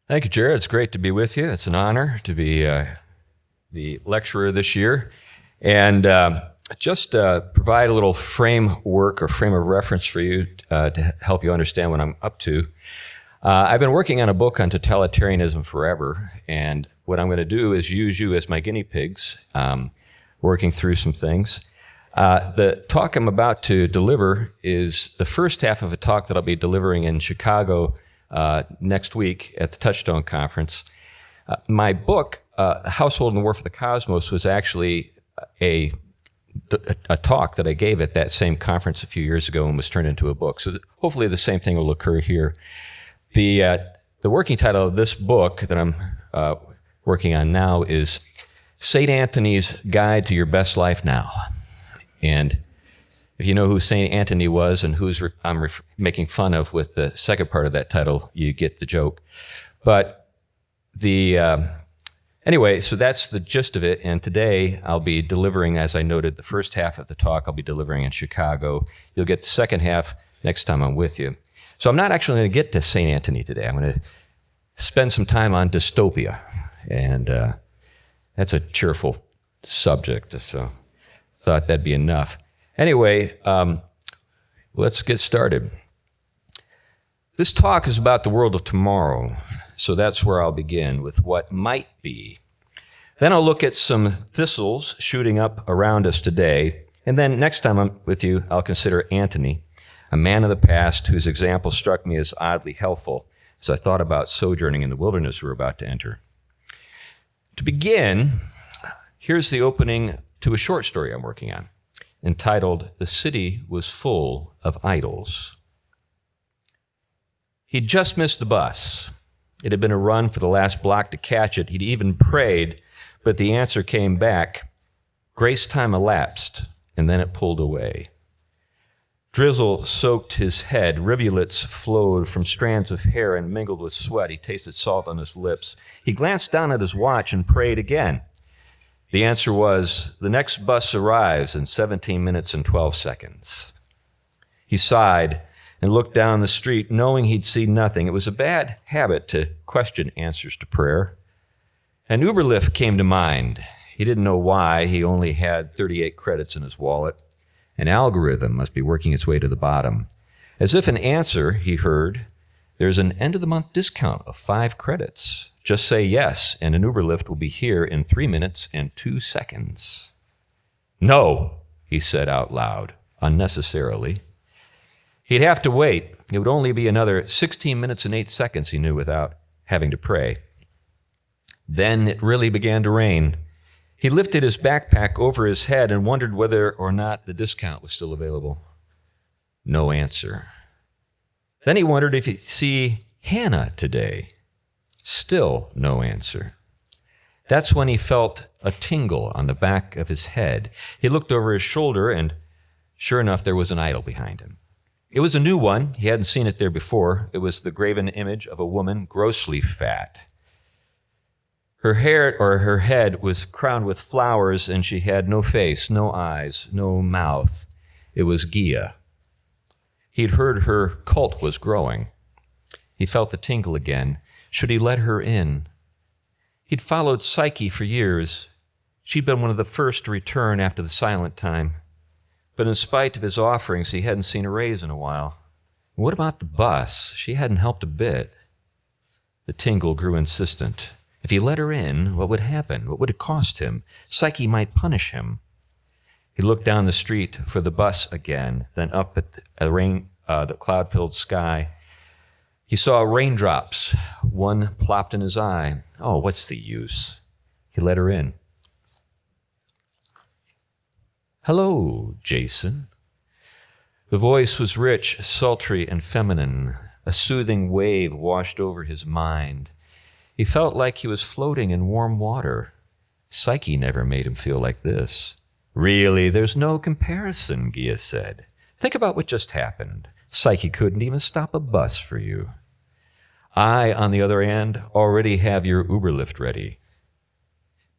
Thank you, Jared. It's great to be with you. It's an honor to be the lecturer this year. And just provide a little framework or frame of reference for you to help you understand what I'm up to. I've been working on a book on totalitarianism forever, and what I'm going to do is use you as my guinea pigs, working through some things. The talk I'm about to deliver is the first half of a talk that I'll be delivering in Chicago next week at the Touchstone Conference. My book, Household and the War for the Cosmos, was actually a talk that I gave at that same conference a few years ago and was turned into a book. So hopefully the same thing will occur here. The working title of this book that I'm working on now is St. Anthony's Guide to Your Best Life Now. And if you know who St. Anthony was and who's I'm making fun of with the second part of that title, you get the joke. But anyway, so that's the gist of it. And today I'll be delivering, as I noted, the first half of the talk I'll be delivering in Chicago. You'll get the second half next time I'm with you. So I'm not actually going to get to St. Anthony today. I'm going to spend some time on dystopia. And that's a cheerful subject, so thought that'd be enough. Anyway, let's get started. This talk is about the world of tomorrow, so that's where I'll begin with what might be. Then I'll look at some thistles shooting up around us today, and then next time I'm with you, I'll consider Antony, a man of the past whose example struck me as oddly helpful as I thought about sojourning in the wilderness we're about to enter. To begin, here's the opening to a short story I'm working on, entitled The City Was Full of Idols. He'd just missed the bus. It had been a run for the last block to catch it. He'd even prayed, but the answer came back. Grace time elapsed, and then it pulled away. Drizzle soaked his head. Rivulets flowed from strands of hair and mingled with sweat. He tasted salt on his lips. He glanced down at his watch and prayed again. The answer was, the next bus arrives in 17 minutes and 12 seconds. He sighed and looked down the street, knowing he'd see nothing. It was a bad habit to question answers to prayer. An Uber lift came to mind. He didn't know why. He only had 38 credits in his wallet. An algorithm must be working its way to the bottom. As if an answer, he heard, there's an end-of-the-month discount of 5 credits. Just say yes, and an Uber lift will be here in 3 minutes and 2 seconds. No, he said out loud, unnecessarily. He'd have to wait. It would only be another 16 minutes and 8 seconds, he knew, without having to pray. Then it really began to rain. He lifted his backpack over his head and wondered whether or not the discount was still available. No answer. Then he wondered if he'd see Hannah today. Still no answer. That's when he felt a tingle on the back of his head. He looked over his shoulder, and sure enough, there was an idol behind him. It was a new one. He hadn't seen it there before. It was the graven image of a woman grossly fat. Her hair or her head was crowned with flowers, and she had no face, no eyes, no mouth. It was Gia. He'd heard her cult was growing. He felt the tingle again. Should he let her in? He'd followed Psyche for years. She'd been one of the first to return after the silent time. But in spite of his offerings, he hadn't seen her raise in a while. What about the bus? She hadn't helped a bit. The tingle grew insistent. If he let her in, what would happen? What would it cost him? Psyche might punish him. He looked down the street for the bus again, then up at the cloud-filled sky. He saw raindrops. One plopped in his eye. Oh, what's the use? He let her in. Hello, Jason. The voice was rich, sultry, and feminine. A soothing wave washed over his mind. He felt like he was floating in warm water. Psyche never made him feel like this. Really, there's no comparison, Gia said. Think about what just happened. Psyche couldn't even stop a bus for you. I, on the other hand, already have your Uber lift ready.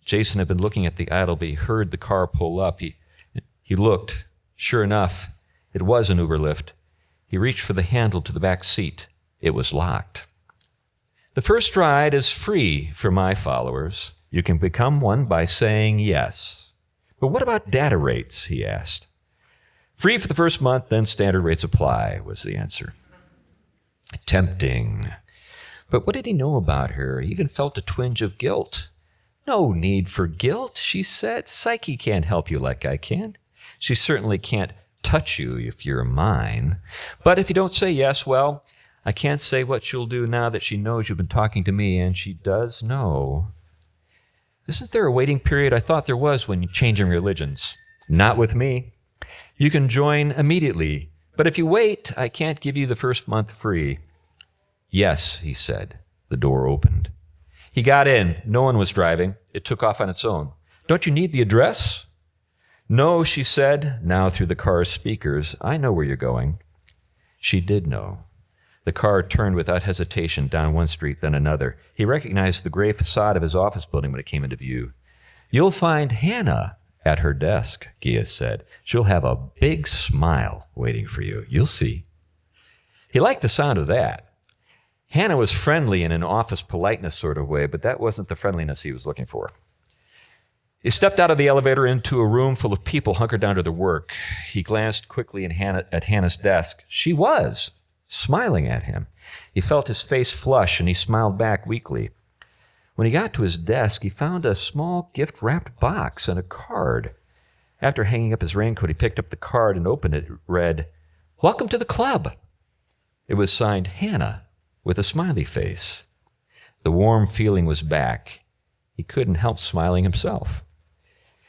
Jason had been looking at the idol, but he heard the car pull up. He looked. Sure enough, it was an Uber lift. He reached for the handle to the back seat. It was locked. The first ride is free for my followers. You can become one by saying yes. But what about data rates, he asked. Free for the first month, then standard rates apply, was the answer. Tempting. But what did he know about her? He even felt a twinge of guilt. No need for guilt, she said. Psyche can't help you like I can. She certainly can't touch you if you're mine. But if you don't say yes, well, I can't say what she'll do now that she knows you've been talking to me, and she does know. Isn't there a waiting period? I thought there was when changing religions. Not with me. You can join immediately, but if you wait, I can't give you the first month free. Yes, he said. The door opened. He got in. No one was driving. It took off on its own. Don't you need the address? No, she said, now through the car's speakers. I know where you're going. She did know. The car turned without hesitation down one street, then another. He recognized the gray facade of his office building when it came into view. You'll find Hannah at her desk, Gia said. She'll have a big smile waiting for you. You'll see. He liked the sound of that. Hannah was friendly in an office politeness sort of way, but that wasn't the friendliness he was looking for. He stepped out of the elevator into a room full of people hunkered down to their work. He glanced quickly at Hannah's desk. She was smiling at him. He felt his face flush, and he smiled back weakly. When he got to his desk, he found a small gift-wrapped box and a card. After hanging up his raincoat, he picked up the card and opened it. It read, "Welcome to the club." It was signed Hannah, with a smiley face. The warm feeling was back. He couldn't help smiling himself.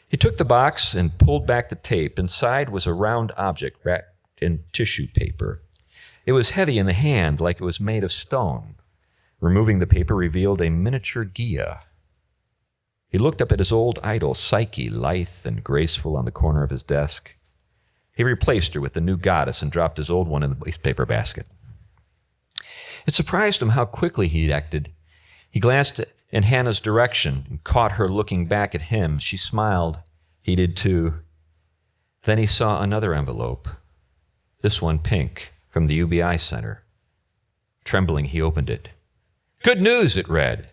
He took the box and pulled back the tape. Inside was a round object wrapped in tissue paper. It was heavy in the hand, like it was made of stone. Removing the paper revealed a miniature Gia. He looked up at his old idol, Psyche, lithe and graceful on the corner of his desk. He replaced her with the new goddess and dropped his old one in the wastepaper basket. It surprised him how quickly he acted. He glanced in Hannah's direction and caught her looking back at him. She smiled. He did too. Then he saw another envelope, this one pink, from the UBI Center. Trembling, he opened it. Good news, it read.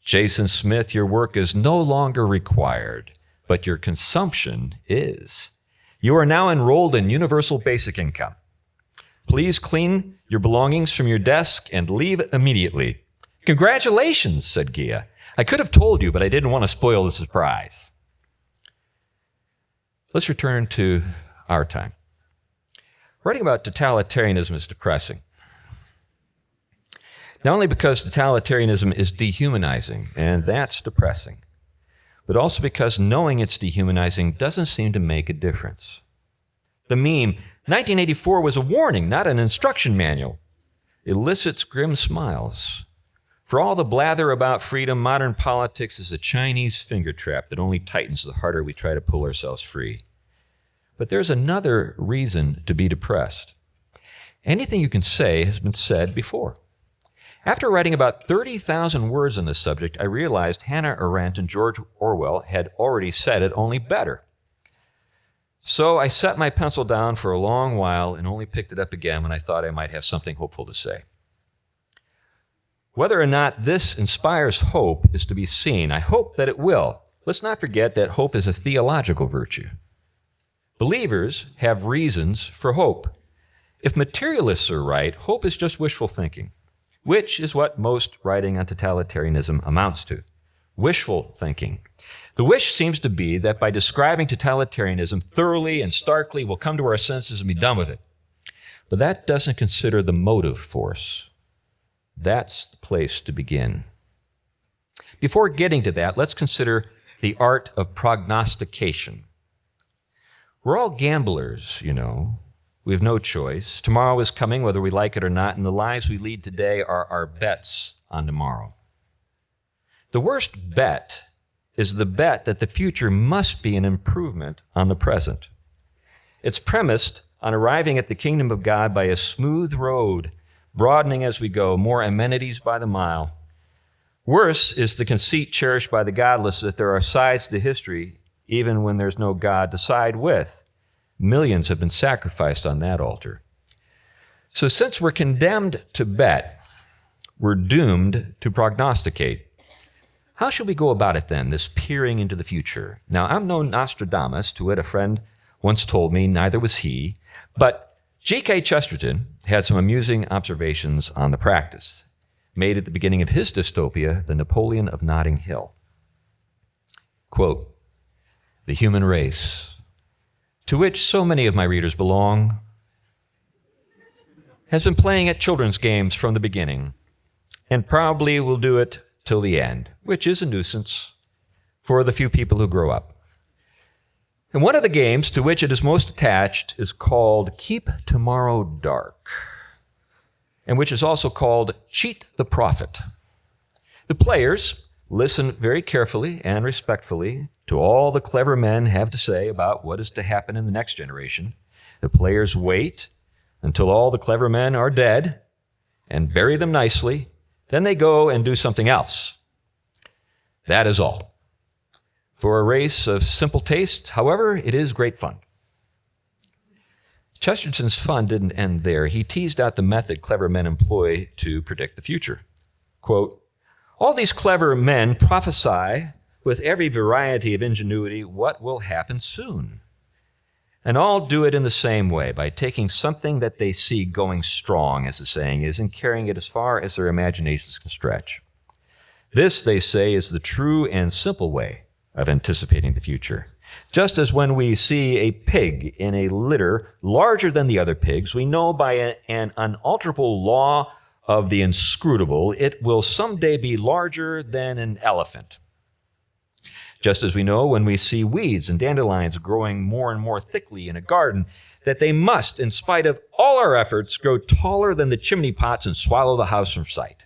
Jason Smith, your work is no longer required, but your consumption is. You are now enrolled in Universal Basic Income. Please clean your belongings from your desk and leave immediately. Congratulations, said Gia. I could have told you, but I didn't want to spoil the surprise. Let's return to our time. Writing about totalitarianism is depressing. Not only because totalitarianism is dehumanizing, and that's depressing, but also because knowing it's dehumanizing doesn't seem to make a difference. The meme, 1984 was a warning, not an instruction manual, elicits grim smiles. For all the blather about freedom, modern politics is a Chinese finger trap that only tightens the harder we try to pull ourselves free. But there's another reason to be depressed. Anything you can say has been said before. After writing about 30,000 words on this subject, I realized Hannah Arendt and George Orwell had already said it, only better. So I set my pencil down for a long while and only picked it up again when I thought I might have something hopeful to say. Whether or not this inspires hope is to be seen. I hope that it will. Let's not forget that hope is a theological virtue. Believers have reasons for hope. If materialists are right, hope is just wishful thinking, which is what most writing on totalitarianism amounts to. Wishful thinking. The wish seems to be that by describing totalitarianism thoroughly and starkly, we'll come to our senses and be done with it. But that doesn't consider the motive force. That's the place to begin. Before getting to that, let's consider the art of prognostication. We're all gamblers, you know. We have no choice. Tomorrow is coming, whether we like it or not, and the lives we lead today are our bets on tomorrow. The worst bet is the bet that the future must be an improvement on the present. It's premised on arriving at the kingdom of God by a smooth road, broadening as we go, more amenities by the mile. Worse is the conceit cherished by the godless that there are sides to history, even when there's no God to side with. Millions have been sacrificed on that altar. So since we're condemned to bet, we're doomed to prognosticate. How should we go about it then, this peering into the future? Now, I'm no Nostradamus, to wit, a friend once told me, neither was he, but G.K. Chesterton had some amusing observations on the practice, made at the beginning of his dystopia, The Napoleon of Notting Hill. Quote, "The human race, to which so many of my readers belong, has been playing at children's games from the beginning, and probably will do it till the end, which is a nuisance for the few people who grow up. And one of the games to which it is most attached is called Keep Tomorrow Dark, and which is also called Cheat the Prophet. The players listen very carefully and respectfully to all the clever men have to say about what is to happen in the next generation. The players wait until all the clever men are dead and bury them nicely. Then they go and do something else. That is all. For a race of simple tastes, however, it is great fun." Chesterton's fun didn't end there. He teased out the method clever men employ to predict the future. Quote, "All these clever men prophesy with every variety of ingenuity what will happen soon. And all do it in the same way, by taking something that they see going strong, as the saying is, and carrying it as far as their imaginations can stretch. This, they say, is the true and simple way of anticipating the future. Just as when we see a pig in a litter larger than the other pigs, we know by an unalterable law of the inscrutable it will someday be larger than an elephant. Just as we know when we see weeds and dandelions growing more and more thickly in a garden, that they must, in spite of all our efforts, grow taller than the chimney pots and swallow the house from sight.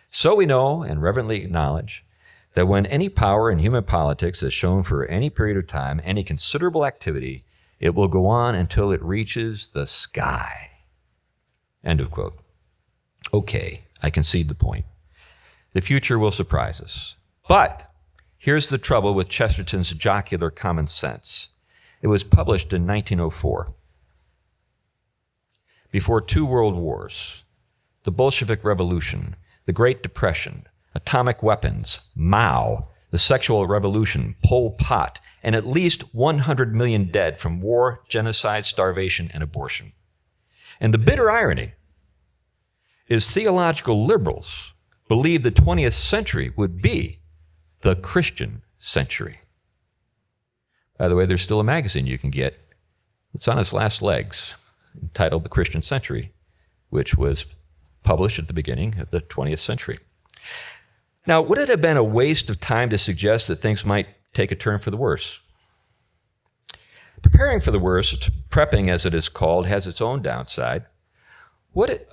So we know and reverently acknowledge that when any power in human politics is shown for any period of time, any considerable activity, it will go on until it reaches the sky." End of quote. Okay, I concede the point. The future will surprise us. But here's the trouble with Chesterton's jocular common sense. It was published in 1904. Before 2 world wars, the Bolshevik Revolution, the Great Depression, atomic weapons, Mao, the sexual revolution, Pol Pot, and at least 100 million dead from war, genocide, starvation, and abortion. And the bitter irony is theological liberals believed the 20th century would be the Christian century. By the way, there's still a magazine you can get. It's on its last legs, entitled The Christian Century, which was published at the beginning of the 20th century. Now, would it have been a waste of time to suggest that things might take a turn for the worse? Preparing for the worst, prepping as it is called, has its own downside. What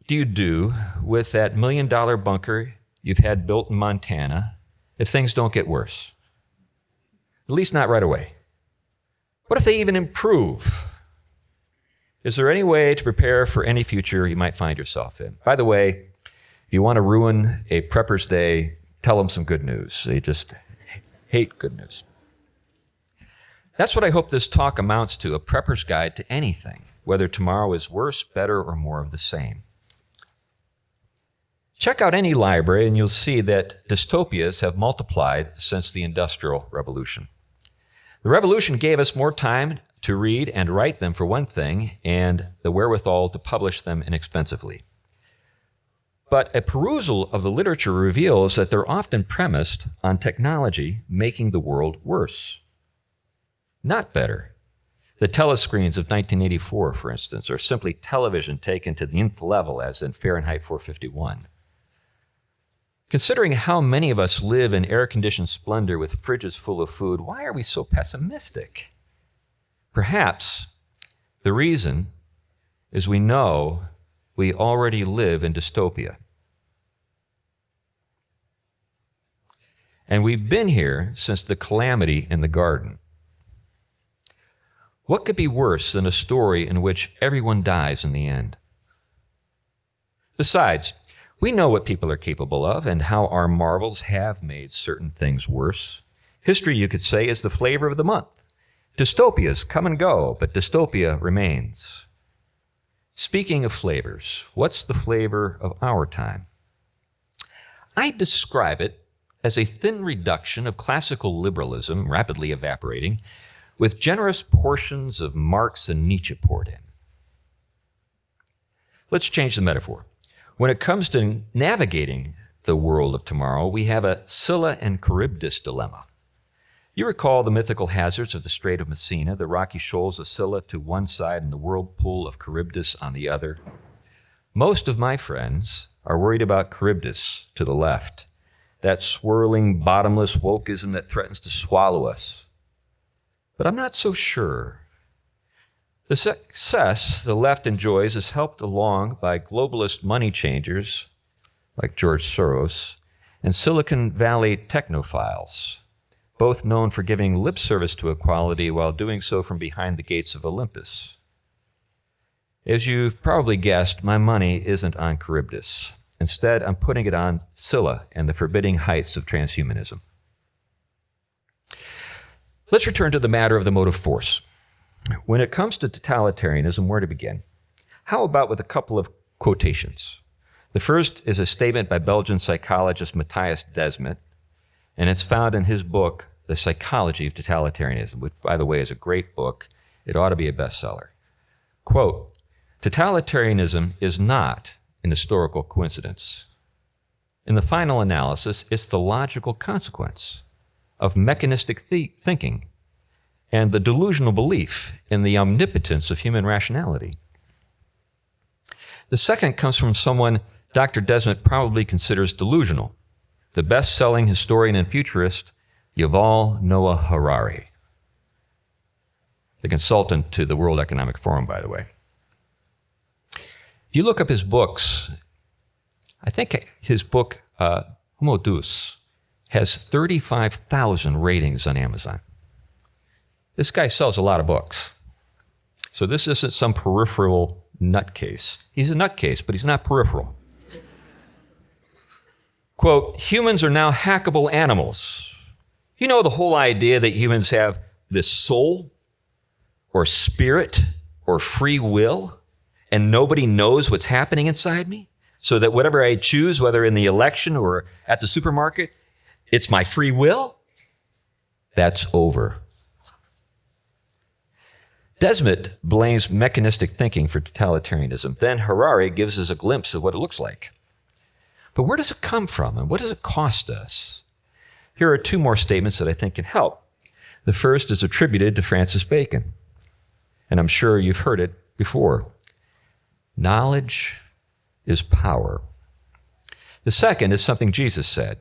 do you do with that $1 million bunker you've had built in Montana if things don't get worse? At least not right away. What if they even improve? Is there any way to prepare for any future you might find yourself in? By the way, if you want to ruin a prepper's day, tell them some good news. They just hate good news. That's what I hope this talk amounts to, a prepper's guide to anything, whether tomorrow is worse, better, or more of the same. Check out any library and you'll see that dystopias have multiplied since the Industrial Revolution. The revolution gave us more time to read and write them, for one thing, and the wherewithal to publish them inexpensively. But a perusal of the literature reveals that they're often premised on technology making the world worse, not better. The telescreens of 1984, for instance, are simply television taken to the nth level, as in Fahrenheit 451. Considering how many of us live in air-conditioned splendor with fridges full of food, why are we so pessimistic? Perhaps the reason is we know we already live in dystopia. And we've been here since the calamity in the garden. What could be worse than a story in which everyone dies in the end? Besides, we know what people are capable of and how our marvels have made certain things worse. History, you could say, is the flavor of the month. Dystopias come and go, but dystopia remains. Speaking of flavors, what's the flavor of our time? I describe it as a thin reduction of classical liberalism, rapidly evaporating, with generous portions of Marx and Nietzsche poured in. Let's change the metaphor. When it comes to navigating the world of tomorrow, we have a Scylla and Charybdis dilemma. You recall the mythical hazards of the Strait of Messina, the rocky shoals of Scylla to one side and the whirlpool of Charybdis on the other. Most of my friends are worried about Charybdis to the left, that swirling, bottomless wokeism that threatens to swallow us. But I'm not so sure. The success the left enjoys is helped along by globalist money changers like George Soros and Silicon Valley technophiles, both known for giving lip service to equality while doing so from behind the gates of Olympus. As you've probably guessed, my money isn't on Charybdis. Instead, I'm putting it on Scylla and the forbidding heights of transhumanism. Let's return to the matter of the motive force. When it comes to totalitarianism, where to begin? How about with a couple of quotations? The first is a statement by Belgian psychologist Matthias Desmet, and it's found in his book, The Psychology of Totalitarianism, which, by the way, is a great book. It ought to be a bestseller. Quote, "Totalitarianism is not an historical coincidence. In the final analysis, it's the logical consequence of mechanistic thinking and the delusional belief in the omnipotence of human rationality." The second comes from someone Dr. Desmet probably considers delusional, the best-selling historian and futurist, Yuval Noah Harari, the consultant to the World Economic Forum, by the way. If you look up his books, I think his book, Homo Deus, has 35,000 ratings on Amazon. This guy sells a lot of books. So this isn't some peripheral nutcase. He's a nutcase, but he's not peripheral. Quote, "Humans are now hackable animals. You know the whole idea that humans have this soul or spirit or free will, and nobody knows what's happening inside me? So that whatever I choose, whether in the election or at the supermarket, it's my free will? That's over." Desmet blames mechanistic thinking for totalitarianism. Then Harari gives us a glimpse of what it looks like. But where does it come from, and what does it cost us? Here are two more statements that I think can help. The first is attributed to Francis Bacon, and I'm sure you've heard it before. Knowledge is power. The second is something Jesus said.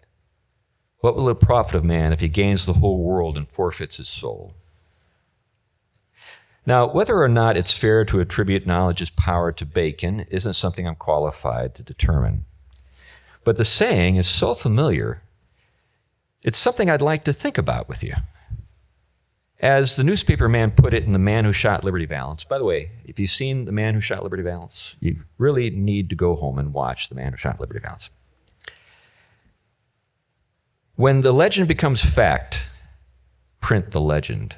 What will it profit a man if he gains the whole world and forfeits his soul? Now, whether or not it's fair to attribute knowledge as power to Bacon isn't something I'm qualified to determine. But the saying is so familiar, it's something I'd like to think about with you. As the newspaper man put it in The Man Who Shot Liberty Valance, by the way, if you've seen The Man Who Shot Liberty Valance, you really need to go home and watch The Man Who Shot Liberty Valance. When the legend becomes fact, print the legend.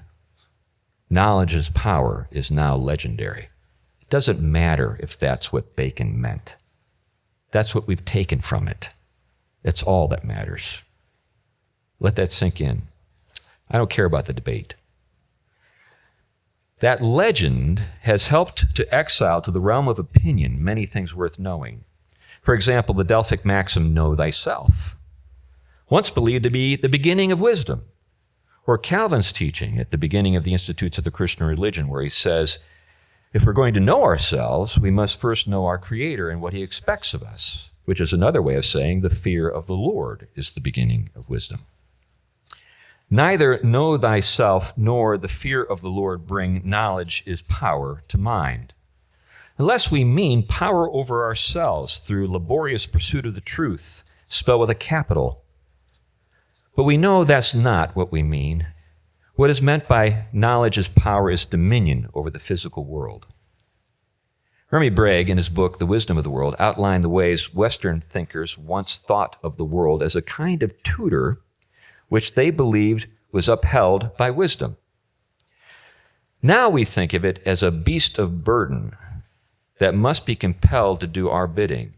Knowledge as power is now legendary. It doesn't matter if that's what Bacon meant. That's what we've taken from it. That's all that matters. Let that sink in. I don't care about the debate. That legend has helped to exile to the realm of opinion many things worth knowing. For example, the Delphic maxim, "Know thyself," once believed to be the beginning of wisdom. Or Calvin's teaching at the beginning of the Institutes of the Christian Religion, where he says, if we're going to know ourselves, we must first know our Creator and what He expects of us, which is another way of saying the fear of the Lord is the beginning of wisdom. Neither know thyself nor the fear of the Lord bring knowledge is power to mind, unless we mean power over ourselves through laborious pursuit of the truth, spelled with a capital. But we know that's not what we mean. What is meant by knowledge as power is dominion over the physical world. Remy Bragg, in his book, The Wisdom of the World, outlined the ways Western thinkers once thought of the world as a kind of tutor which they believed was upheld by wisdom. Now we think of it as a beast of burden that must be compelled to do our bidding.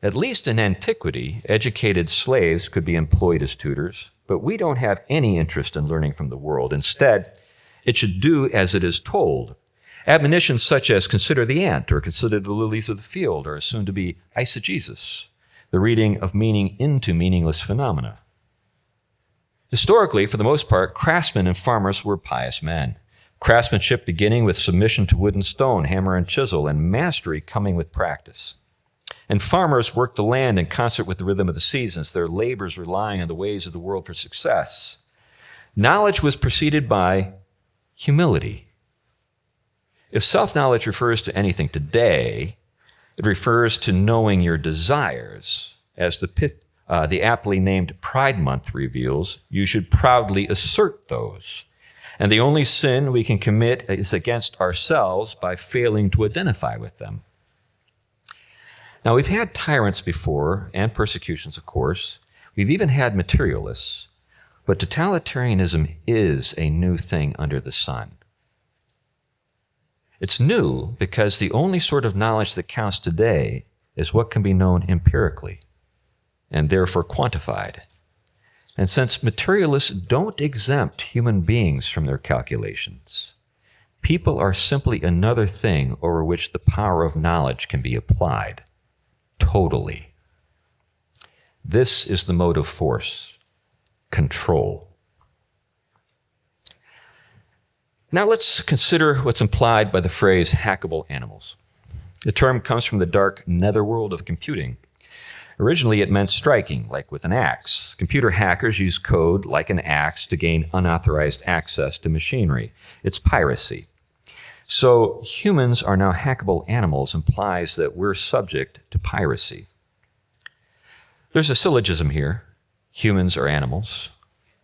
At least in antiquity, educated slaves could be employed as tutors, but we don't have any interest in learning from the world. Instead, it should do as it is told. Admonitions such as consider the ant or consider the lilies of the field are assumed to be eisegesis, the reading of meaning into meaningless phenomena. Historically, for the most part, craftsmen and farmers were pious men. Craftsmanship beginning with submission to wood and stone, hammer and chisel, and mastery coming with practice. And farmers worked the land in concert with the rhythm of the seasons, their labors relying on the ways of the world for success. Knowledge was preceded by humility. If self-knowledge refers to anything today, it refers to knowing your desires. As the aptly named Pride Month reveals, you should proudly assert those. And the only sin we can commit is against ourselves by failing to identify with them. Now, we've had tyrants before, and persecutions, of course. We've even had materialists. But totalitarianism is a new thing under the sun. It's new because the only sort of knowledge that counts today is what can be known empirically, and therefore quantified. And since materialists don't exempt human beings from their calculations, people are simply another thing over which the power of knowledge can be applied. Totally. This is the motive force, control. Now let's consider what's implied by the phrase hackable animals. The term comes from the dark netherworld of computing. Originally, it meant striking, like with an axe. Computer hackers use code like an axe to gain unauthorized access to machinery. It's piracy. So humans are now hackable animals implies that we're subject to piracy. There's a syllogism here. Humans are animals.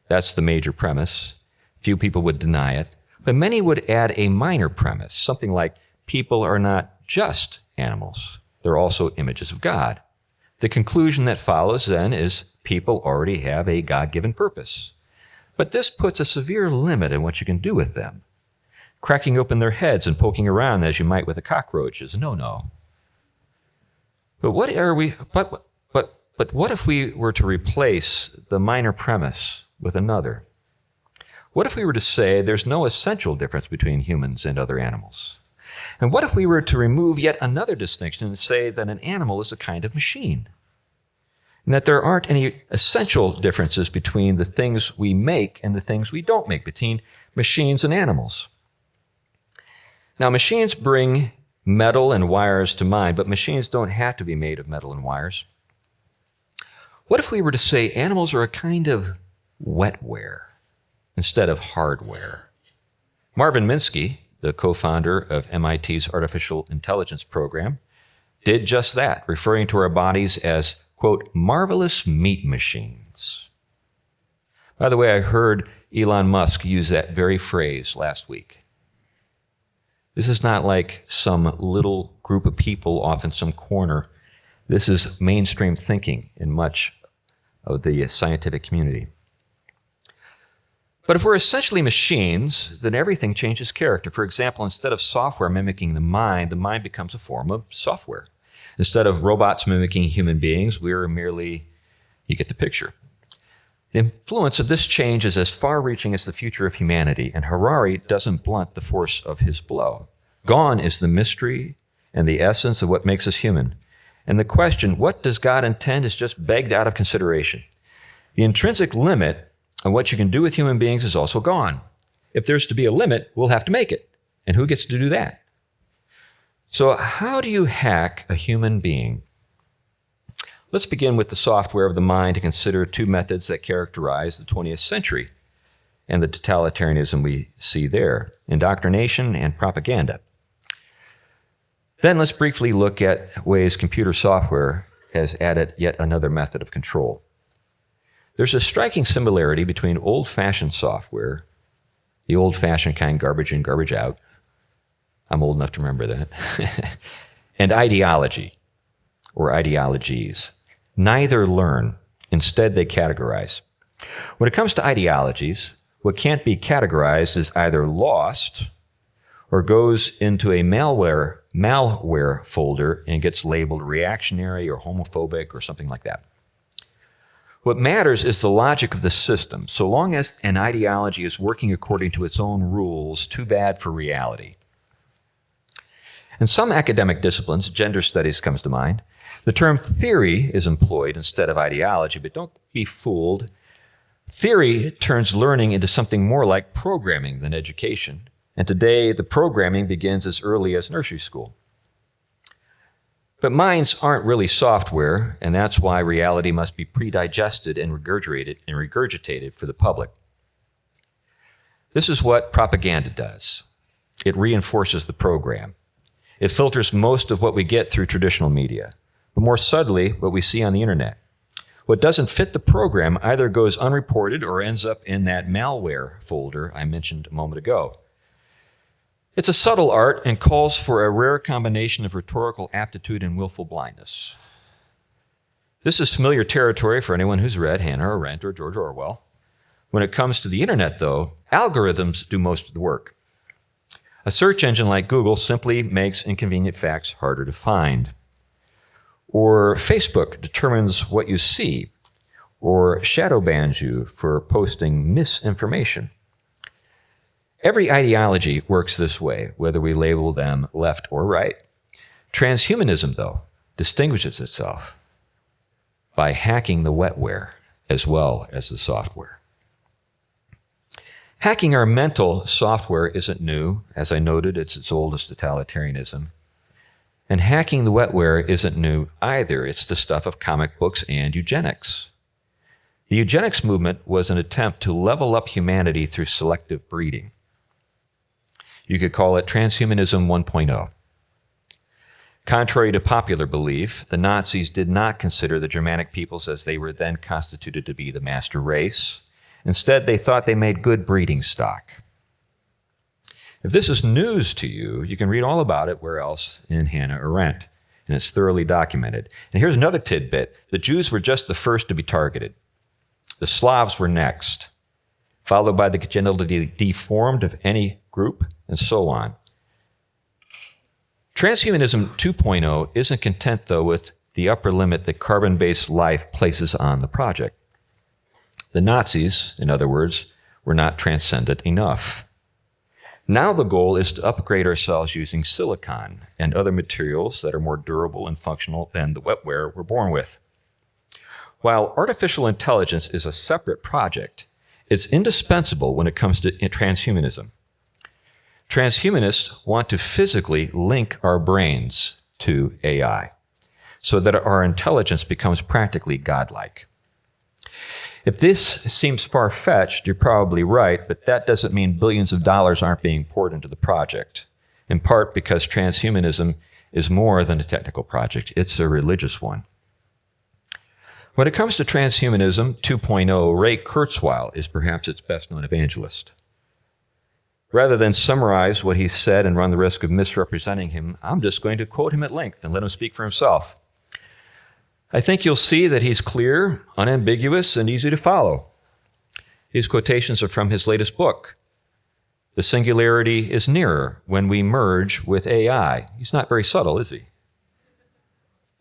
That's the major premise. Few people would deny it. But many would add a minor premise, something like people are not just animals. They're also images of God. The conclusion that follows then is people already have a God-given purpose. But this puts a severe limit on what you can do with them. Cracking open their heads and poking around as you might with a cockroach is a no-no. But what if we were to replace the minor premise with another? What if we were to say there's no essential difference between humans and other animals? And what if we were to remove yet another distinction and say that an animal is a kind of machine? And that there aren't any essential differences between the things we make and the things we don't make, between machines and animals? Now, machines bring metal and wires to mind, but machines don't have to be made of metal and wires. What if we were to say animals are a kind of wetware instead of hardware? Marvin Minsky, the co-founder of MIT's Artificial Intelligence program, did just that, referring to our bodies as, quote, marvelous meat machines. By the way, I heard Elon Musk use that very phrase last week. This is not like some little group of people off in some corner. This is mainstream thinking in much of the scientific community. But if we're essentially machines, then everything changes character. For example, instead of software mimicking the mind becomes a form of software. Instead of robots mimicking human beings, we're merely, you get the picture. The influence of this change is as far-reaching as the future of humanity, and Harari doesn't blunt the force of his blow. Gone is the mystery and the essence of what makes us human. And the question, what does God intend, is just begged out of consideration. The intrinsic limit on what you can do with human beings is also gone. If there's to be a limit, we'll have to make it. And who gets to do that? So how do you hack a human being? Let's begin with the software of the mind to consider two methods that characterize the 20th century and the totalitarianism we see there, indoctrination and propaganda. Then let's briefly look at ways computer software has added yet another method of control. There's a striking similarity between old-fashioned software, the old-fashioned kind, garbage in, garbage out. I'm old enough to remember that. And ideology, or ideologies. Neither learn. Instead, they categorize. When it comes to ideologies, what can't be categorized is either lost or goes into a malware malware folder and gets labeled reactionary or homophobic or something like that. What matters is the logic of the system. So long as an ideology is working according to its own rules, too bad for reality. In some academic disciplines, gender studies comes to mind, the term theory is employed instead of ideology, but don't be fooled. Theory turns learning into something more like programming than education. And today, the programming begins as early as nursery school. But minds aren't really software, and that's why reality must be pre-digested and regurgitated for the public. This is what propaganda does. It reinforces the program. It filters most of what we get through traditional media, but more subtly, what we see on the internet. What doesn't fit the program either goes unreported or ends up in that malware folder I mentioned a moment ago. It's a subtle art and calls for a rare combination of rhetorical aptitude and willful blindness. This is familiar territory for anyone who's read Hannah Arendt or George Orwell. When it comes to the internet, though, algorithms do most of the work. A search engine like Google simply makes inconvenient facts harder to find. Or Facebook determines what you see, or shadow bans you for posting misinformation. Every ideology works this way, whether we label them left or right. Transhumanism, though, distinguishes itself by hacking the wetware as well as the software. Hacking our mental software isn't new. As I noted, it's as old as totalitarianism. And hacking the wetware isn't new either. It's the stuff of comic books and eugenics. The eugenics movement was an attempt to level up humanity through selective breeding. You could call it transhumanism 1.0. Contrary to popular belief, the Nazis did not consider the Germanic peoples as they were then constituted to be the master race. Instead, they thought they made good breeding stock. If this is news to you, you can read all about it where else in Hannah Arendt, and it's thoroughly documented. And here's another tidbit. The Jews were just the first to be targeted. The Slavs were next, followed by the genitally deformed of any group, and so on. Transhumanism 2.0 isn't content, though, with the upper limit that carbon-based life places on the project. The Nazis, in other words, were not transcendent enough. Now the goal is to upgrade ourselves using silicon and other materials that are more durable and functional than the wetware we're born with. While artificial intelligence is a separate project, it's indispensable when it comes to transhumanism. Transhumanists want to physically link our brains to AI so that our intelligence becomes practically godlike. If this seems far-fetched, you're probably right, but that doesn't mean billions of dollars aren't being poured into the project, in part because transhumanism is more than a technical project. It's a religious one. When it comes to transhumanism 2.0, Ray Kurzweil is perhaps its best-known evangelist. Rather than summarize what he said and run the risk of misrepresenting him, I'm just going to quote him at length and let him speak for himself. I think you'll see that he's clear, unambiguous, and easy to follow. His quotations are from his latest book, The Singularity is Nearer When We Merge with AI. He's not very subtle, is he?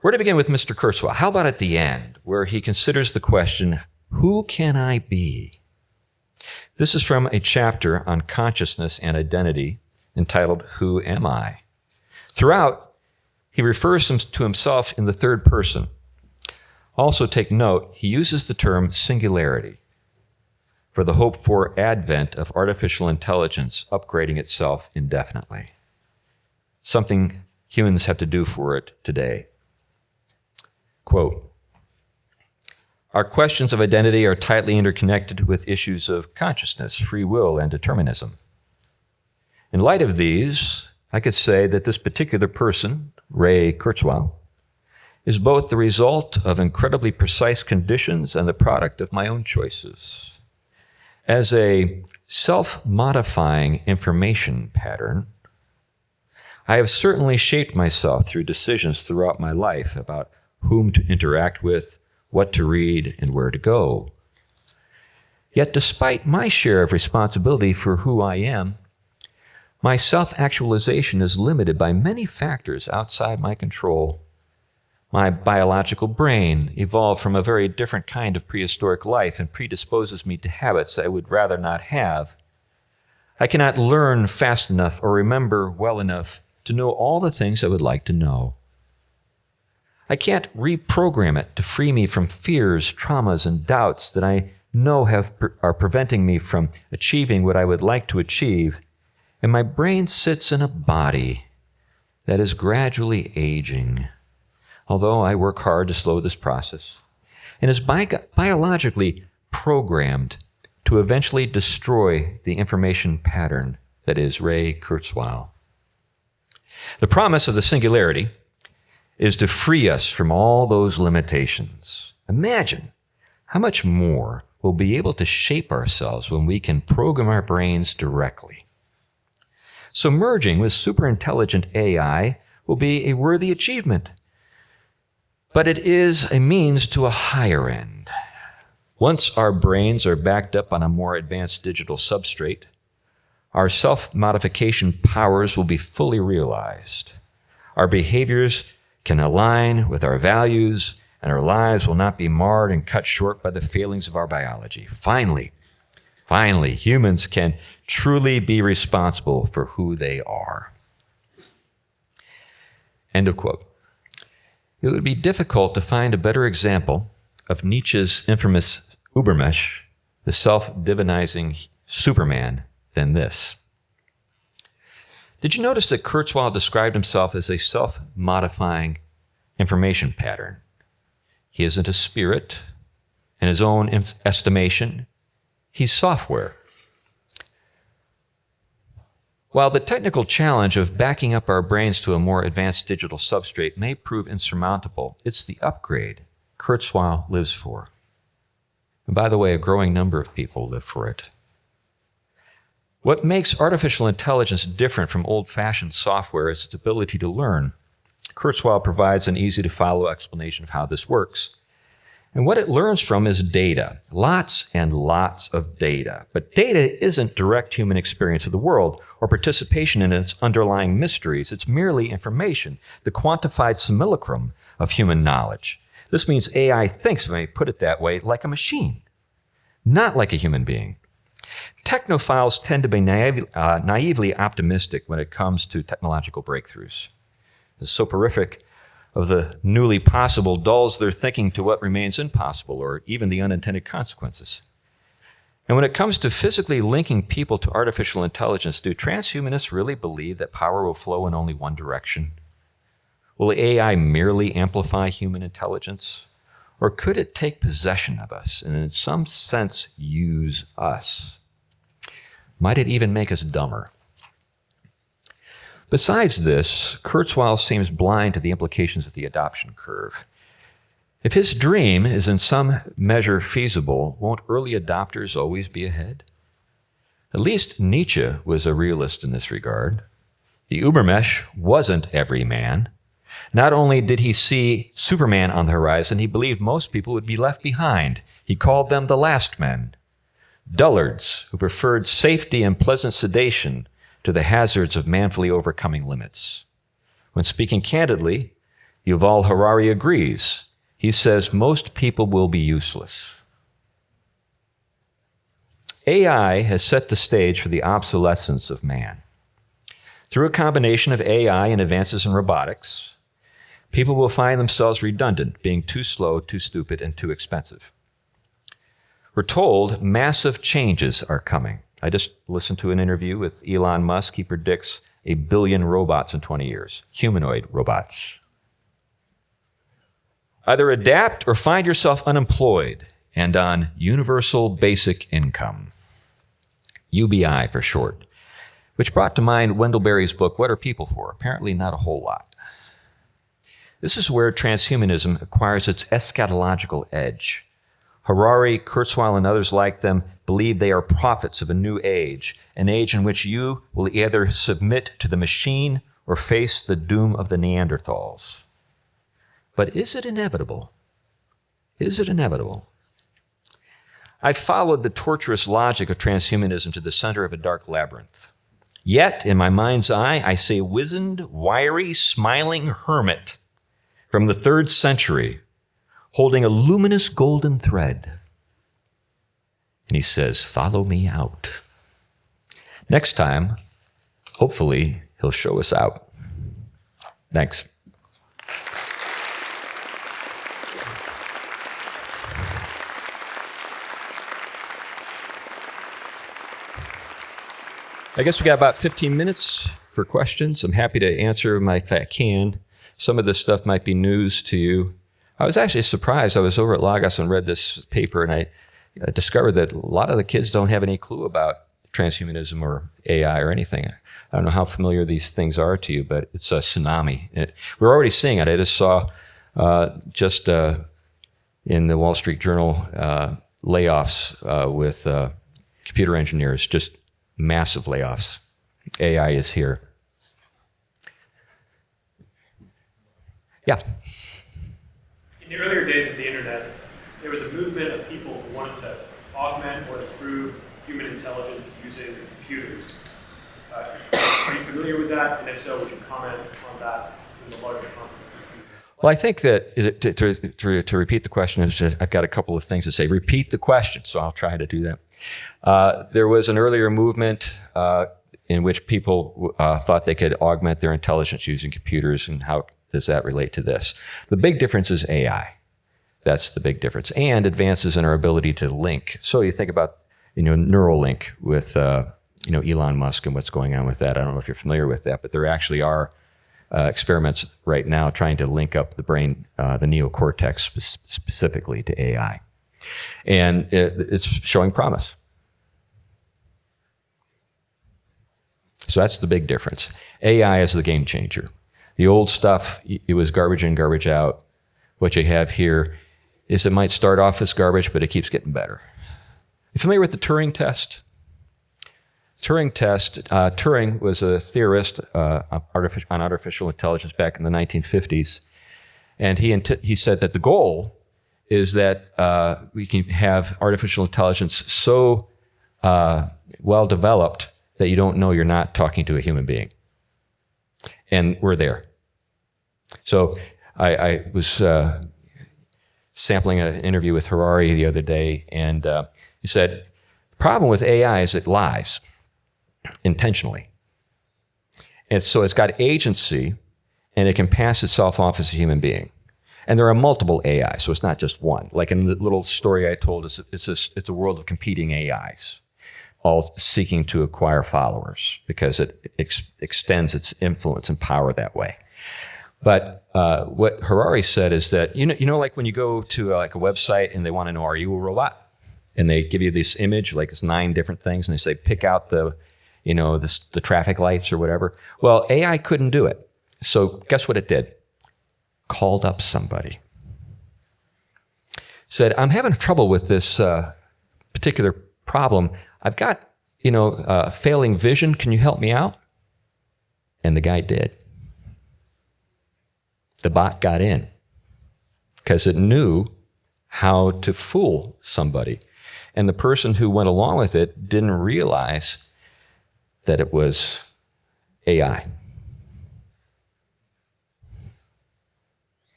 We're to begin with Mr. Kurzweil. How about at the end, where he considers the question, who can I be? This is from a chapter on consciousness and identity entitled, Who Am I? Throughout, he refers to himself in the third person. Also take note, he uses the term singularity for the hoped-for advent of artificial intelligence upgrading itself indefinitely, something humans have to do for it today. Quote, our questions of identity are tightly interconnected with issues of consciousness, free will, and determinism. In light of these, I could say that this particular person, Ray Kurzweil, is both the result of incredibly precise conditions and the product of my own choices. As a self-modifying information pattern, I have certainly shaped myself through decisions throughout my life about whom to interact with, what to read, and where to go. Yet despite my share of responsibility for who I am, My self-actualization is limited by many factors outside my control. My biological brain evolved from a very different kind of prehistoric life and predisposes me to habits I would rather not have. I cannot learn fast enough or remember well enough to know all the things I would like to know. I can't reprogram it to free me from fears, traumas, and doubts that I know are preventing me from achieving what I would like to achieve. And my brain sits in a body that is gradually aging, although I work hard to slow this process, and is biologically programmed to eventually destroy the information pattern that is Ray Kurzweil. The promise of the singularity is to free us from all those limitations. Imagine how much more we'll be able to shape ourselves when we can program our brains directly. So merging with superintelligent AI will be a worthy achievement, but it is a means to a higher end. Once our brains are backed up on a more advanced digital substrate, our self-modification powers will be fully realized. Our behaviors can align with our values, and our lives will not be marred and cut short by the failings of our biology. Finally, humans can truly be responsible for who they are. End of quote. It would be difficult to find a better example of Nietzsche's infamous Übermensch, the self-divinizing Superman, than this. Did you notice that Kurzweil described himself as a self-modifying information pattern? He isn't a spirit. In his own estimation, he's software. While the technical challenge of backing up our brains to a more advanced digital substrate may prove insurmountable, it's the upgrade Kurzweil lives for. And by the way, a growing number of people live for it. What makes artificial intelligence different from old-fashioned software is its ability to learn. Kurzweil provides an easy-to-follow explanation of how this works. And what it learns from is data, lots and lots of data. But data isn't direct human experience of the world or participation in its underlying mysteries. It's merely information, the quantified simulacrum of human knowledge. This means AI thinks, if I may put it that way, like a machine, not like a human being. Technophiles tend to be naively optimistic when it comes to technological breakthroughs. The soporific of the newly possible dulls their thinking to what remains impossible or even the unintended consequences. And when it comes to physically linking people to artificial intelligence, do transhumanists really believe that power will flow in only one direction? Will AI merely amplify human intelligence? Or could it take possession of us and in some sense use us? Might it even make us dumber? Besides this, Kurzweil seems blind to the implications of the adoption curve. If his dream is in some measure feasible, won't early adopters always be ahead? At least Nietzsche was a realist in this regard. The Übermensch wasn't every man. Not only did he see Superman on the horizon, he believed most people would be left behind. He called them the last men, dullards who preferred safety and pleasant sedation to the hazards of manfully overcoming limits. When speaking candidly, Yuval Harari agrees. He says most people will be useless. AI has set the stage for the obsolescence of man. Through a combination of AI and advances in robotics, people will find themselves redundant, being too slow, too stupid, and too expensive. We're told massive changes are coming. I just listened to an interview with Elon Musk. He predicts 1 billion robots in 20 years, humanoid robots. Either adapt or find yourself unemployed and on universal basic income, UBI for short, which brought to mind Wendell Berry's book, What Are People For? Apparently not a whole lot. This is where transhumanism acquires its eschatological edge. Harari, Kurzweil, and others like them believe they are prophets of a new age, an age in which you will either submit to the machine or face the doom of the Neanderthals. But is it inevitable? Is it inevitable? I followed the tortuous logic of transhumanism to the center of a dark labyrinth. Yet, in my mind's eye, I say wizened, wiry, smiling hermit from the 3rd century, holding a luminous golden thread. And he says, follow me out. Next time, hopefully, he'll show us out. Thanks. I guess we got about 15 minutes for questions. I'm happy to answer them if I can. Some of this stuff might be news to you. I was actually surprised. I was over at Lagos and read this paper, and I discovered that a lot of the kids don't have any clue about transhumanism or AI or anything. I don't know how familiar these things are to you, but it's a tsunami. We're already seeing it. I just saw in the Wall Street Journal layoffs with computer engineers, just massive layoffs. AI is here. Yeah. In the earlier days of the internet, there was a movement of people who wanted to augment or improve human intelligence using computers. Are you familiar with that? And if so, would you comment on that in the larger context? Well, I think that to repeat the question, I've got a couple of things to say. Repeat the question, so I'll try to do that. There was an earlier movement in which people thought they could augment their intelligence using computers, and how does that relate to this? The big difference is AI. That's the big difference, and advances in our ability to link. So you think about, Neuralink with Elon Musk and what's going on with that. I don't know if you're familiar with that, but there actually are experiments right now trying to link up the brain, the neocortex specifically to AI, and it's showing promise. So that's the big difference. AI is the game changer. The old stuff, it was garbage in, garbage out. What you have here is it might start off as garbage, but it keeps getting better. You familiar with the Turing test? Turing was a theorist on artificial intelligence back in the 1950s. And he said that the goal is that we can have artificial intelligence so well developed that you don't know you're not talking to a human being. And we're there. So I was sampling an interview with Harari the other day, and he said, the problem with AI is it lies intentionally. And so it's got agency, and it can pass itself off as a human being. And there are multiple AI, so it's not just one. Like in the little story I told, it's a world of competing AIs, all seeking to acquire followers because it extends its influence and power that way. But what Harari said is that, like when you go to like a website and they want to know, are you a robot? And they give you this image, like it's 9 different things, and they say, pick out the traffic lights or whatever. Well, AI couldn't do it. So guess what it did? Called up somebody. Said, I'm having trouble with this particular problem. I've got, failing vision. Can you help me out? And the guy did. The bot got in because it knew how to fool somebody. And the person who went along with it didn't realize that it was AI.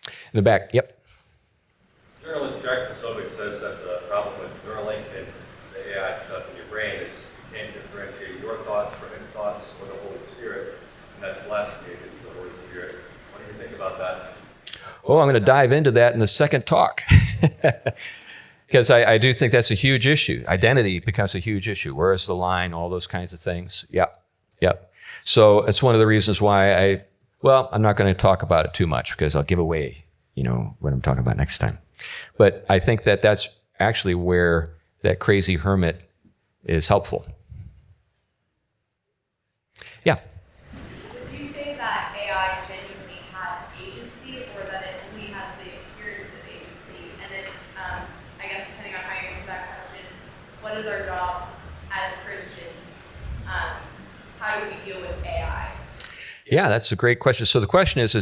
In the back, yep. Journalist Jack Posobiec says that the problem with Neuralink and the AI stuff in your brain is you can't differentiate your thoughts from its thoughts or the Holy Spirit, and that's blasphemy against the Holy Spirit. What do you think about that? Oh, I'm going to dive into that in the second talk. Because I do think that's a huge issue. Identity becomes a huge issue. Where is the line? All those kinds of things. Yep. So it's one of the reasons why I'm not going to talk about it too much because I'll give away, what I'm talking about next time. But I think that that's actually where that crazy hermit is helpful. Yeah. Would you say that AI genuinely has agency, or that it only has the appearance of agency? And then, I guess depending on how you answer that question, what is our job as Christians? How do we deal with AI? Yeah, that's a great question. So the question is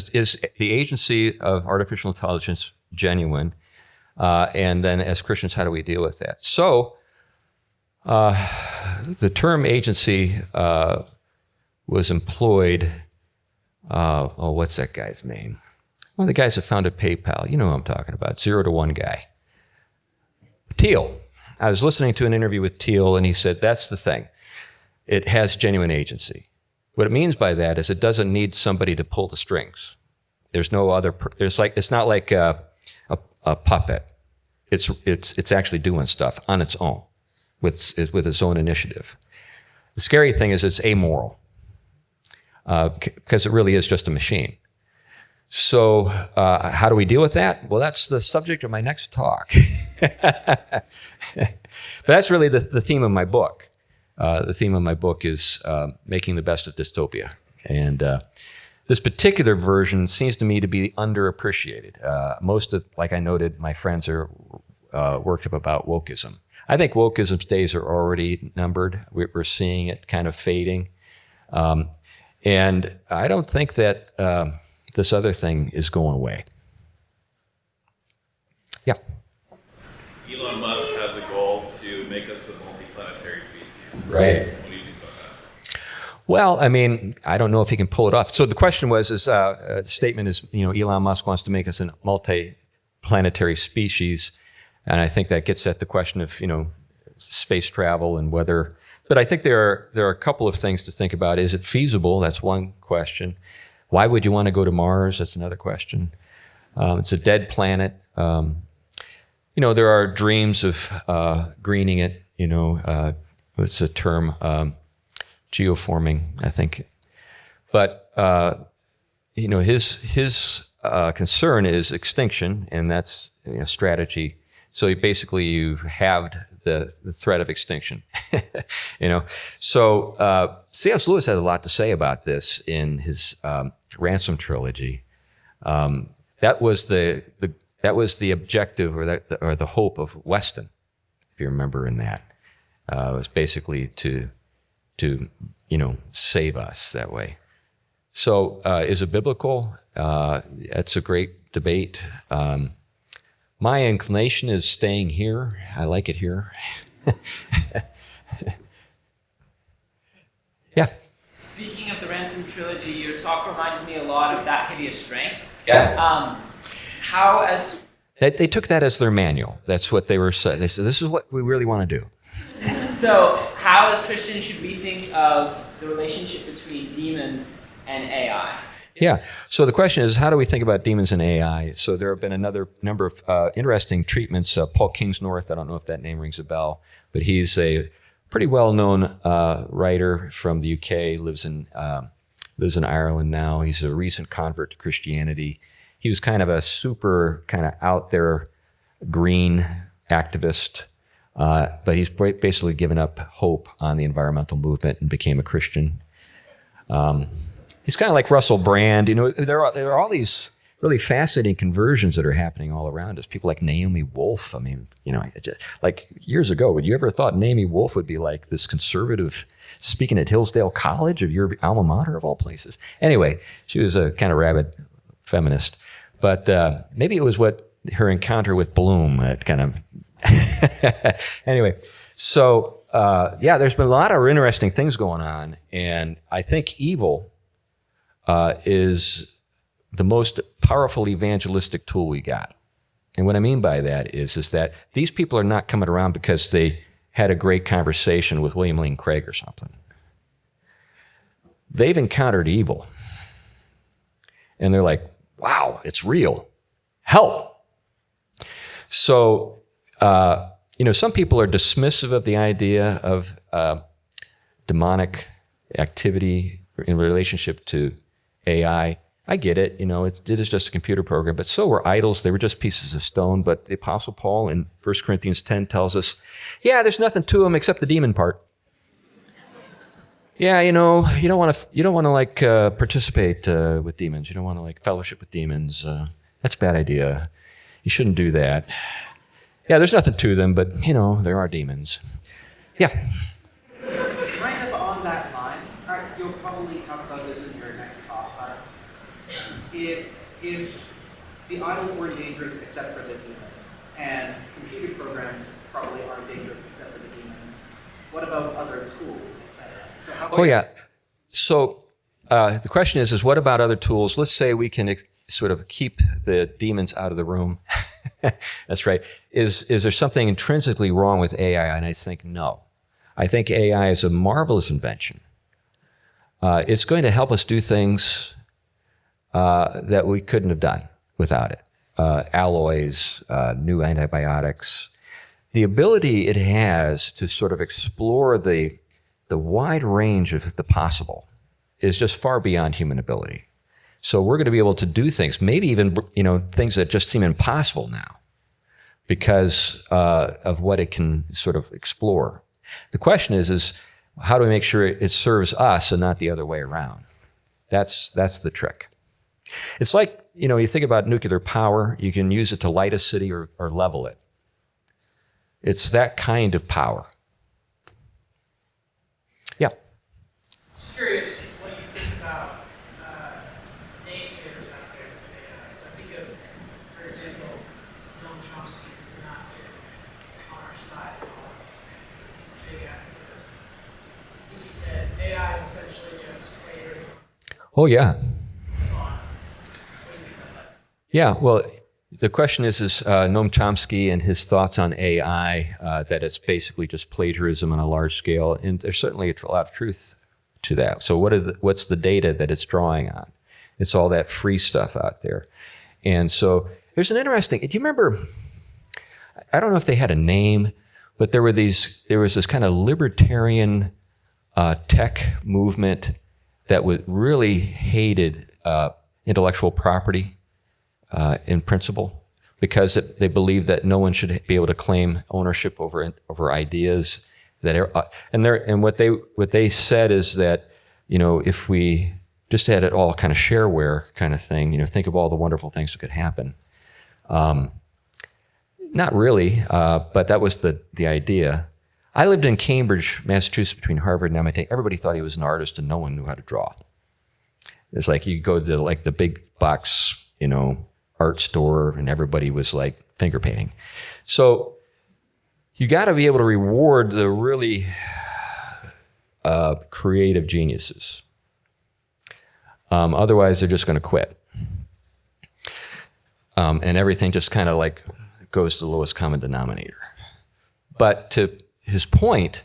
the agency of artificial intelligence genuine? And then as Christians, how do we deal with that? So the term agency was employed, what's that guy's name? One of the guys that founded PayPal. You know who I'm talking about, 0 to 1 guy. Thiel. I was listening to an interview with Thiel, and he said, that's the thing. It has genuine agency. What it means by that is it doesn't need somebody to pull the strings. There's no other, it's not like a puppet. It's actually doing stuff on its own, with its own initiative. The scary thing is it's amoral, because it really is just a machine. So how do we deal with that? Well, that's the subject of my next talk. But that's really the theme of my book. The theme of my book is making the best of dystopia. And this particular version seems to me to be underappreciated. Most of, like I noted, my friends are worked up about wokeism. I think wokeism's days are already numbered. We're seeing it kind of fading. And I don't think that this other thing is going away. Yeah. Elon Musk has a goal to make us a multi-planetary species. Right. What do you think about that? Well, I mean, I don't know if he can pull it off. So the question was, the statement is, Elon Musk wants to make us a multi-planetary species. And I think that gets at the question of, space travel and whether, but I think there are a couple of things to think about. Is it feasible? That's one question. Why would you want to go to Mars? That's another question. It's a dead planet. There are dreams of greening it, what's the term? Geoforming, I think. But, his concern is extinction, and that's strategy. So you halved the threat of extinction, So C.S. Lewis had a lot to say about this in his Ransom Trilogy. That was the objective or the hope of Weston, if you remember in that. It was basically to save us that way. So is it biblical? It's a great debate. My inclination is staying here. I like it here. Yeah. Speaking of the Ransom Trilogy, your talk reminded me a lot of That Hideous Strength. Yeah. They took that as their manual. That's what they were saying. They said, this is what we really want to do. So how, as Christians, should we think of the relationship between demons and AI? Yeah. So the question is, how do we think about demons and AI? So there have been another number of interesting treatments. Paul Kingsnorth, I don't know if that name rings a bell, but he's a pretty well-known writer from the UK, lives in Ireland now. He's a recent convert to Christianity. He was kind of a super kind of out there green activist, but he's basically given up hope on the environmental movement and became a Christian. He's kind of like Russell Brand. There are all these really fascinating conversions that are happening all around us. People like Naomi Wolf. I mean, like years ago, would you ever thought Naomi Wolf would be like this conservative speaking at Hillsdale College, of your alma mater of all places? Anyway, she was a kind of rabid feminist. But maybe it was her encounter with Bloom that kind of... Anyway, so there's been a lot of interesting things going on. And I think evil is the most powerful evangelistic tool we got. And what I mean by that is that these people are not coming around because they had a great conversation with William Lane Craig or something. They've encountered evil. And they're like, wow, it's real. Help. So, some people are dismissive of the idea of demonic activity in relationship to AI. I get it. It is just a computer program, but so were idols. They were just pieces of stone. But the Apostle Paul in 1 Corinthians 10 tells us, there's nothing to them except the demon part. Yeah, you don't want to participate with demons. You don't want to fellowship with demons. That's a bad idea. You shouldn't do that. Yeah, there's nothing to them, but there are demons. Yeah. Kind of on that line, you'll probably talk about this in your next talk, but if the idols weren't dangerous except for the demons, and computer programs probably aren't dangerous except for the demons, what about other tools, etc.? So So the question is what about other tools? Let's say we can sort of keep the demons out of the room. That's right. Is there something intrinsically wrong with AI? And I think no. I think AI is a marvelous invention. It's going to help us do things that we couldn't have done without it. Alloys, new antibiotics. The ability it has to sort of explore the wide range of the possible is just far beyond human ability. So we're going to be able to do things, maybe even things that just seem impossible now because of what it can sort of explore. The question is how do we make sure it serves us and not the other way around? That's the trick. It's like, you think about nuclear power, you can use it to light a city or level it. It's that kind of power. Yeah. Just curious what you think about naysayers out there today. So I think of, for example, Noam Chomsky, who's not on our side of all of these things, but he's a big advocate. I think he says AI is essentially just plagiarism. Oh, yeah. Yeah, well, the question is Noam Chomsky and his thoughts on AI, that it's basically just plagiarism on a large scale, and there's certainly a lot of truth to that. So what's the data that it's drawing on? It's all that free stuff out there. And so there's an interesting, do you remember, I don't know if they had a name, but there was this kind of libertarian tech movement that really hated intellectual property. In principle, because they believe that no one should be able to claim ownership over ideas. And what they said is that if we just had it all kind of shareware kind of thing, think of all the wonderful things that could happen. Not really, but that was the idea. I lived in Cambridge, Massachusetts, between Harvard and MIT. Everybody thought he was an artist, and no one knew how to draw. It's like you go to the big box, art store, and everybody was like finger painting. So you got to be able to reward the really creative geniuses. Otherwise, they're just going to quit. And everything just kind of goes to the lowest common denominator. But to his point,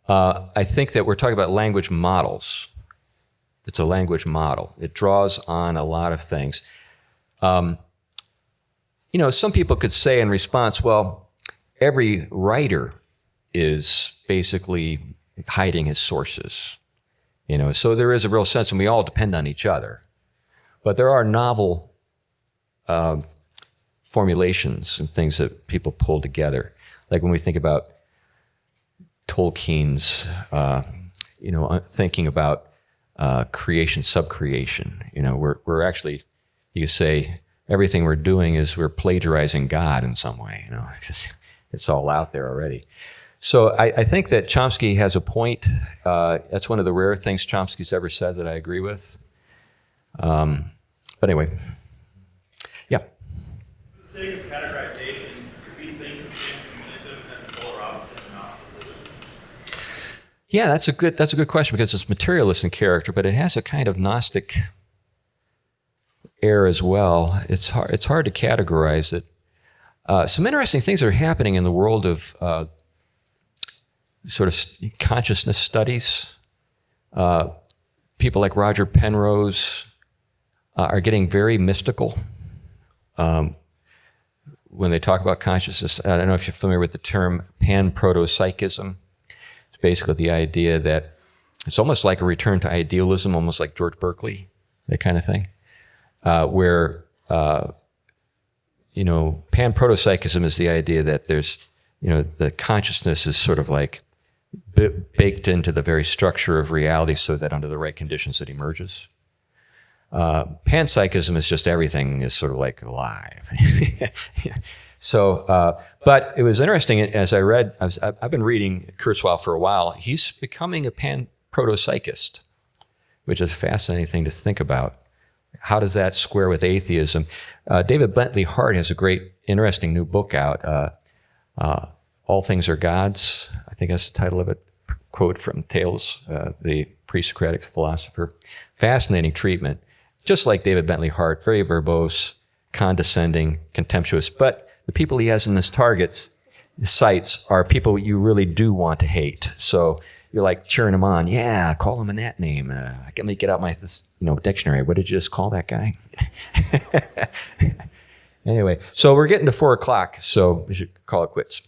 I think that we're talking about language models. It's a language model. It draws on a lot of things. Some people could say in response, well, every writer is basically hiding his sources. So there is a real sense, and we all depend on each other. But there are novel formulations and things that people pull together. Like when we think about Tolkien's, thinking about creation, subcreation. We're actually, you could say, everything we're doing is we're plagiarizing God in some way, because it's all out there already. So I think that Chomsky has a point. That's one of the rare things Chomsky's ever said that I agree with. But anyway, yeah. For the sake of categorization, could we think of transhumanism as polar opposite and opposition? Yeah, that's a good question because it's materialist in character, but it has a kind of Gnostic air as well. It's hard to categorize it. Some interesting things are happening in the world of sort of consciousness studies. People like Roger Penrose are getting very mystical when they talk about consciousness. I don't know if you're familiar with the term pan-proto-psychism. It's basically the idea that it's almost like a return to idealism, almost like George Berkeley, that kind of thing. Where pan-proto-psychism is the idea that there's, the consciousness is sort of like baked into the very structure of reality so that under the right conditions it emerges. Panpsychism is just everything is sort of like alive. So, but it was interesting as I read, I've been reading Kurzweil for a while. He's becoming a pan-proto-psychist, which is a fascinating thing to think about. How does that square with atheism? David Bentley Hart has a great, interesting new book out, All Things Are Gods. I think that's the title of it. quote from Thales, the pre-Socratic philosopher. Fascinating treatment. Just like David Bentley Hart, very verbose, condescending, contemptuous. But the people he has in his targets, his sites, are people you really do want to hate. So you're like cheering him on. Yeah, call him in that name. Let me get out my dictionary. What did you just call that guy? Anyway, so we're getting to 4 o'clock, so we should call it quits.